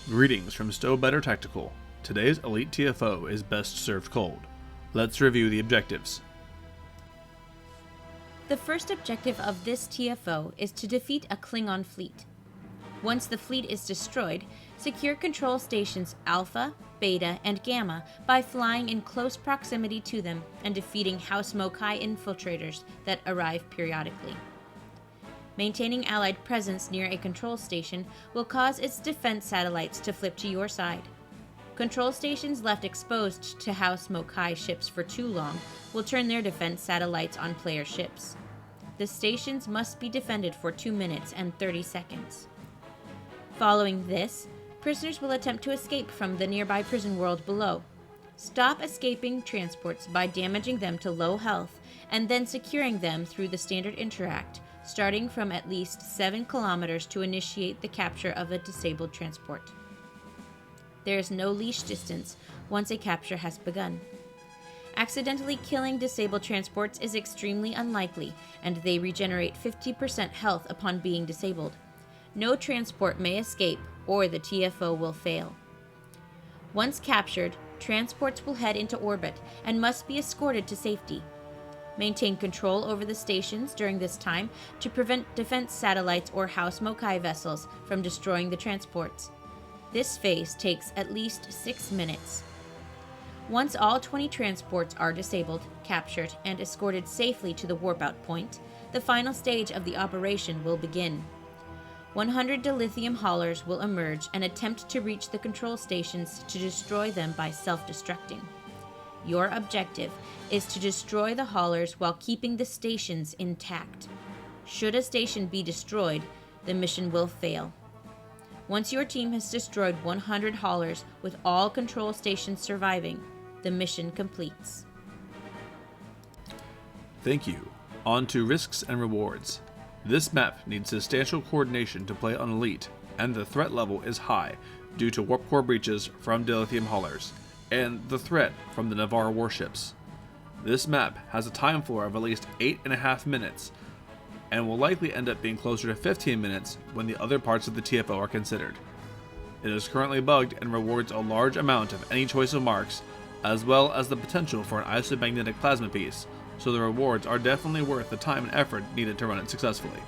Greetings from STO Better Tactical. Today's Elite TFO is best served cold. Let's review the objectives. The first objective of this TFO is to defeat a Klingon fleet. Once the fleet is destroyed, secure control stations Alpha, Beta, and Gamma by flying in close proximity to them and defeating House Mokai infiltrators that arrive periodically. Maintaining Allied presence near a control station will cause its defense satellites to flip to your side. Control stations left exposed to House Mokai ships for too long will turn their defense satellites on player ships. The stations must be defended for 2 minutes and 30 seconds. Following this, prisoners will attempt to escape from the nearby prison world below. Stop escaping transports by damaging them to low health and then securing them through the standard interact, starting from at least 7 kilometers to initiate the capture of a disabled transport. There is no leash distance once a capture has begun. Accidentally killing disabled transports is extremely unlikely, and they regenerate 50% health upon being disabled. No transport may escape, or the TFO will fail. Once captured, transports will head into orbit and must be escorted to safety. Maintain control over the stations during this time to prevent defense satellites or House Mokai vessels from destroying the transports. This phase takes at least 6 minutes. Once all 20 transports are disabled, captured, and escorted safely to the warp-out point, the final stage of the operation will begin. 100 dilithium haulers will emerge and attempt to reach the control stations to destroy them by self-destructing. Your objective is to destroy the haulers while keeping the stations intact. Should a station be destroyed, the mission will fail. Once your team has destroyed 100 haulers with all control stations surviving, the mission completes. Thank you. On to risks and rewards. This map needs substantial coordination to play on Elite, and the threat level is high due to warp core breaches from dilithium haulers and the threat from the Navarre warships. This map has a time floor of at least 8.5 minutes and will likely end up being closer to 15 minutes when the other parts of the TFO are considered. It is currently bugged and rewards a large amount of any choice of marks, as well as the potential for an isomagnetic plasma piece, so the rewards are definitely worth the time and effort needed to run it successfully.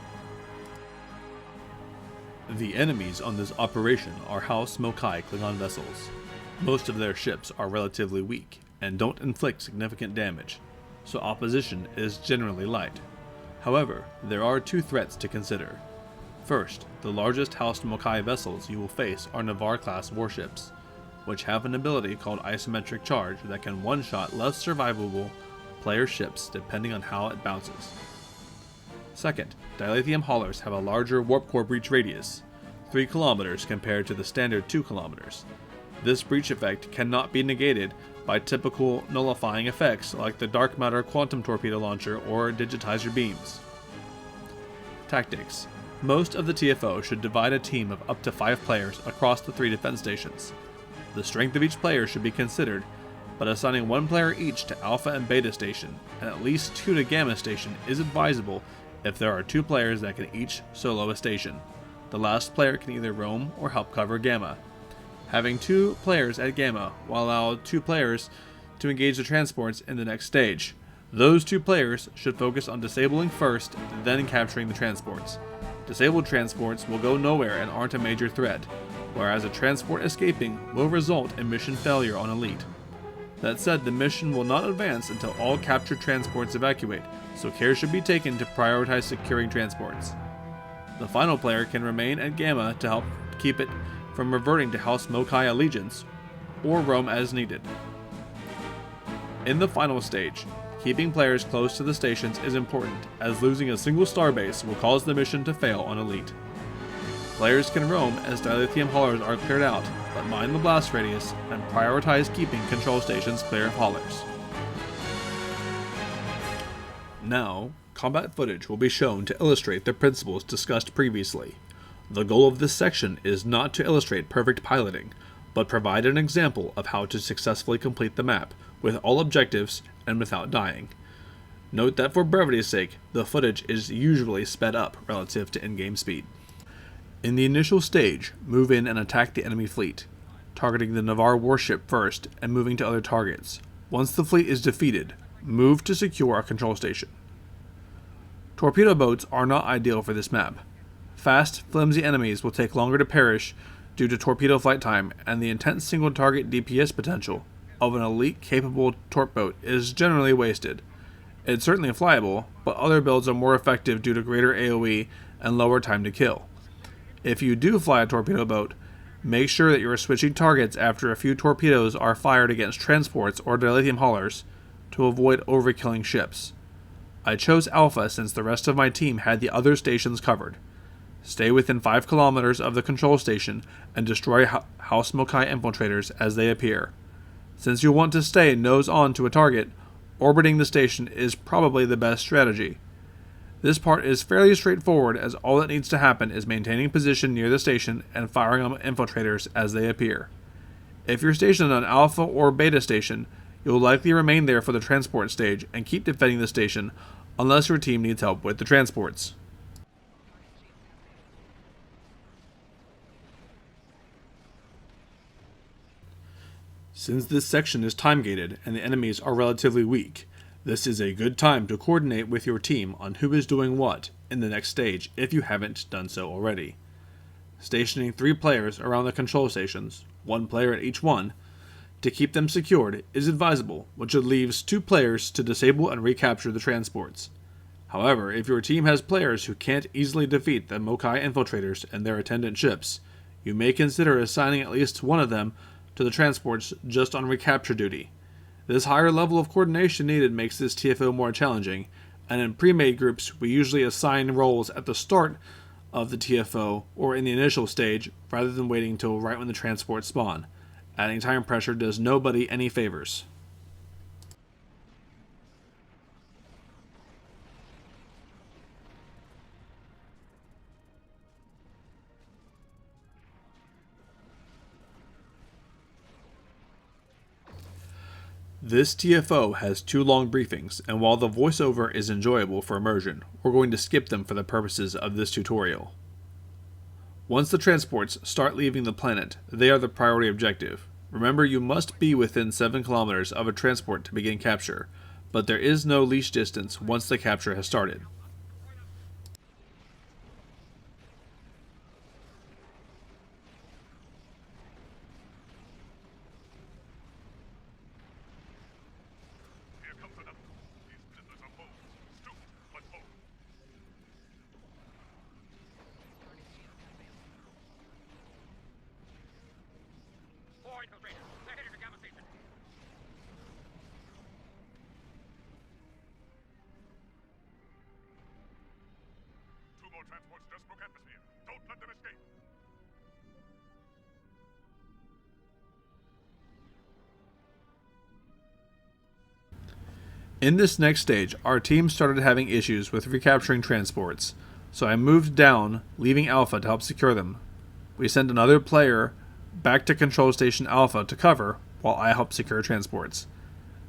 The enemies on this operation are House Mokai Klingon vessels. Most of their ships are relatively weak and don't inflict significant damage, so opposition is generally light. However, there are 2 threats to consider. First, the largest House Mokai vessels you will face are Navarre-class warships, which have an ability called isometric charge that can one-shot less survivable player ships depending on how it bounces. Second, dilithium haulers have a larger warp core breach radius, 3 kilometers compared to the standard 2 kilometers. This breach effect cannot be negated by typical nullifying effects like the dark matter quantum torpedo launcher or digitizer beams. Tactics. Most of the TFO should divide a team of up to 5 players across the 3 defense stations. The strength of each player should be considered, but assigning 1 player each to Alpha and Beta station and at least 2 to Gamma station is advisable if there are 2 players that can each solo a station. The last player can either roam or help cover Gamma. Having 2 players at Gamma will allow 2 players to engage the transports in the next stage. Those 2 players should focus on disabling first, then capturing the transports. Disabled transports will go nowhere and aren't a major threat, whereas a transport escaping will result in mission failure on Elite. That said, the mission will not advance until all captured transports evacuate, so care should be taken to prioritize securing transports. The final player can remain at Gamma to help keep it from reverting to House Mokai allegiance, or roam as needed. In the final stage, keeping players close to the stations is important, as losing a single starbase will cause the mission to fail on Elite. Players can roam as dilithium haulers are cleared out, but mind the blast radius and prioritize keeping control stations clear of haulers. Now, combat footage will be shown to illustrate the principles discussed previously. The goal of this section is not to illustrate perfect piloting, but provide an example of how to successfully complete the map, with all objectives and without dying. Note that for brevity's sake, the footage is usually sped up relative to in-game speed. In the initial stage, move in and attack the enemy fleet, targeting the Navarre warship first and moving to other targets. Once the fleet is defeated, move to secure a control station. Torpedo boats are not ideal for this map. Fast, flimsy enemies will take longer to perish due to torpedo flight time, and the intense single target DPS potential of an elite capable torp boat is generally wasted. It's certainly flyable, but other builds are more effective due to greater AoE and lower time to kill. If you do fly a torpedo boat, make sure that you are switching targets after a few torpedoes are fired against transports or dilithium haulers to avoid overkilling ships. I chose Alpha since the rest of my team had the other stations covered. Stay within 5 kilometers of the control station and destroy House Mokai infiltrators as they appear. Since you want to stay nose on to a target, orbiting the station is probably the best strategy. This part is fairly straightforward, as all that needs to happen is maintaining position near the station and firing on infiltrators as they appear. If you're stationed on Alpha or Beta station, you'll likely remain there for the transport stage and keep defending the station unless your team needs help with the transports. Since this section is time-gated and the enemies are relatively weak, this is a good time to coordinate with your team on who is doing what in the next stage if you haven't done so already. Stationing 3 players around the control stations, 1 player at each one, to keep them secured is advisable, which leaves 2 players to disable and recapture the transports. However, if your team has players who can't easily defeat the Mokai infiltrators and their attendant ships, you may consider assigning at least one of them to the transports just on recapture duty. This higher level of coordination needed makes this TFO more challenging, and in pre-made groups we usually assign roles at the start of the TFO or in the initial stage rather than waiting until right when the transports spawn. Adding time pressure does nobody any favors. This TFO has 2 long briefings, and while the voiceover is enjoyable for immersion, we're going to skip them for the purposes of this tutorial. Once the transports start leaving the planet, they are the priority objective. Remember, you must be within 7 kilometers of a transport to begin capture, but there is no leash distance once the capture has started. Transports just broke atmosphere. Don't let them escape. In this next stage, our team started having issues with recapturing transports, so I moved down, leaving Alpha to help secure them. We sent another player back to Control Station Alpha to cover, while I helped secure transports.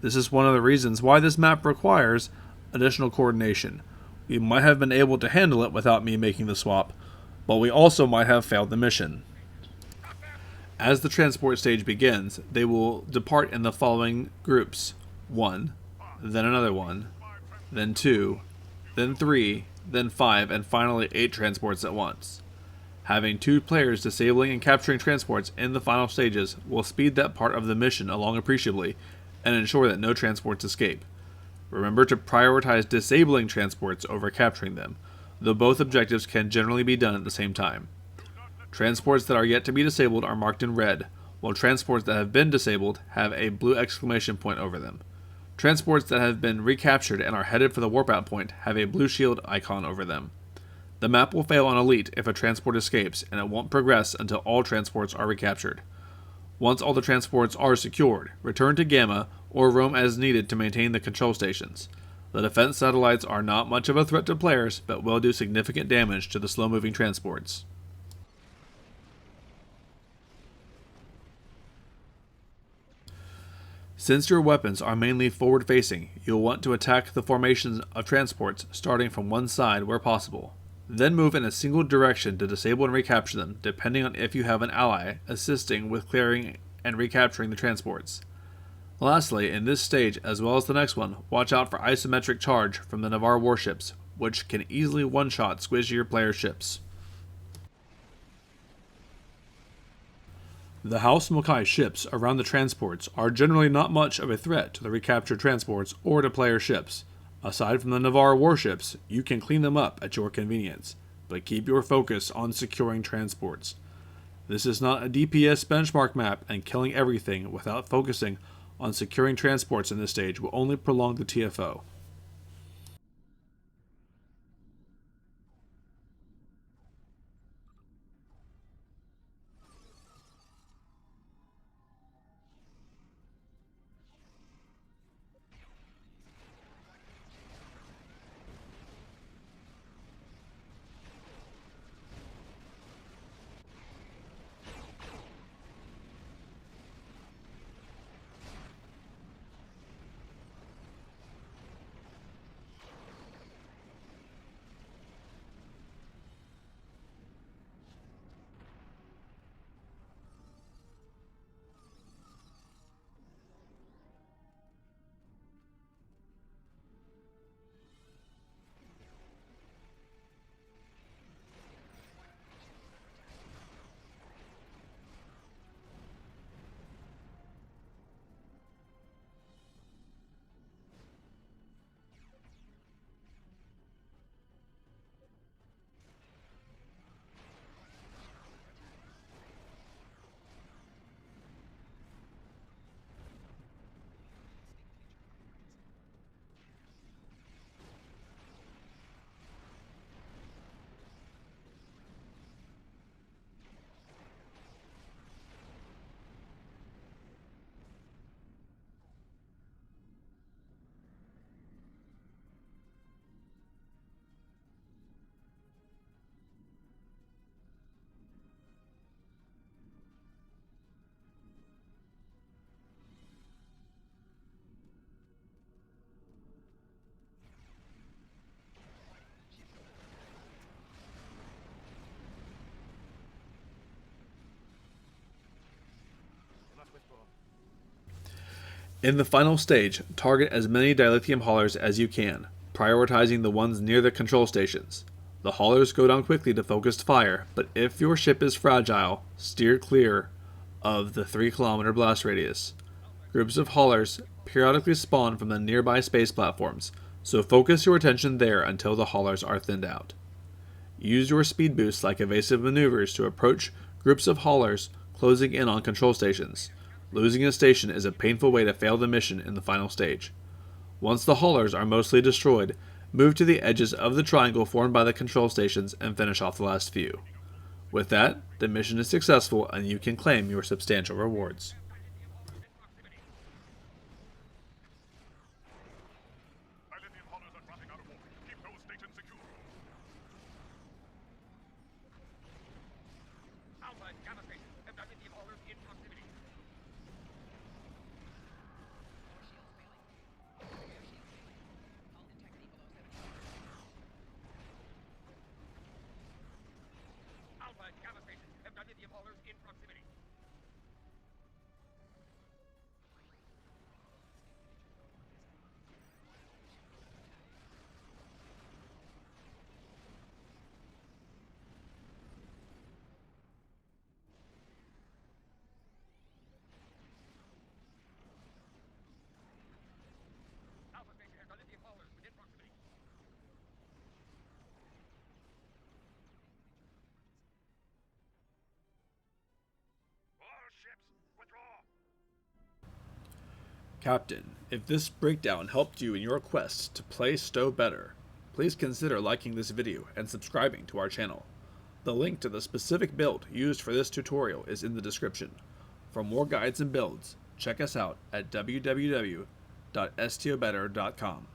This is one of the reasons why this map requires additional coordination. We might have been able to handle it without me making the swap, but we also might have failed the mission. As the transport stage begins, they will depart in the following groups: 1, then another 1, then 2, then 3, then 5, and finally 8 transports at once. Having 2 players disabling and capturing transports in the final stages will speed that part of the mission along appreciably and ensure that no transports escape. Remember to prioritize disabling transports over capturing them, though both objectives can generally be done at the same time. Transports that are yet to be disabled are marked in red, while transports that have been disabled have a blue exclamation point over them. Transports that have been recaptured and are headed for the warp out point have a blue shield icon over them. The map will fail on Elite if a transport escapes, and it won't progress until all transports are recaptured. Once all the transports are secured, return to Gamma or roam as needed to maintain the control stations. The defense satellites are not much of a threat to players, but will do significant damage to the slow-moving transports. Since your weapons are mainly forward-facing, you'll want to attack the formations of transports starting from one side where possible. Then move in a single direction to disable and recapture them, depending on if you have an ally assisting with clearing and recapturing the transports. Lastly, in this stage, as well as the next one, watch out for isometric charge from the Navarre warships, which can easily one-shot squishier player ships. The House Mokai ships around the transports are generally not much of a threat to the recaptured transports or to player ships. Aside from the Navarre warships, you can clean them up at your convenience, but keep your focus on securing transports. This is not a DPS benchmark map, and killing everything without focusing on securing transports in this stage will only prolong the TFO. In the final stage, target as many dilithium haulers as you can, prioritizing the ones near the control stations. The haulers go down quickly to focused fire, but if your ship is fragile, steer clear of the 3-kilometer blast radius. Groups of haulers periodically spawn from the nearby space platforms, so focus your attention there until the haulers are thinned out. Use your speed boosts like evasive maneuvers to approach groups of haulers closing in on control stations. Losing a station is a painful way to fail the mission in the final stage. Once the haulers are mostly destroyed, move to the edges of the triangle formed by the control stations and finish off the last few. With that, the mission is successful and you can claim your substantial rewards. Dilithium haulers are dropping out of orbit. Keep those stations secure. Alpha and Gamma stations have dilithium haulers in proximity. Alpha and Gamma stations have dilithium haulers in proximity. Alpha station has dilithium haulers within proximity. All ships, withdraw! Captain, if this breakdown helped you in your quest to play STO better, please consider liking this video and subscribing to our channel. The link to the specific build used for this tutorial is in the description. For more guides and builds, check us out at www.stobetter.com.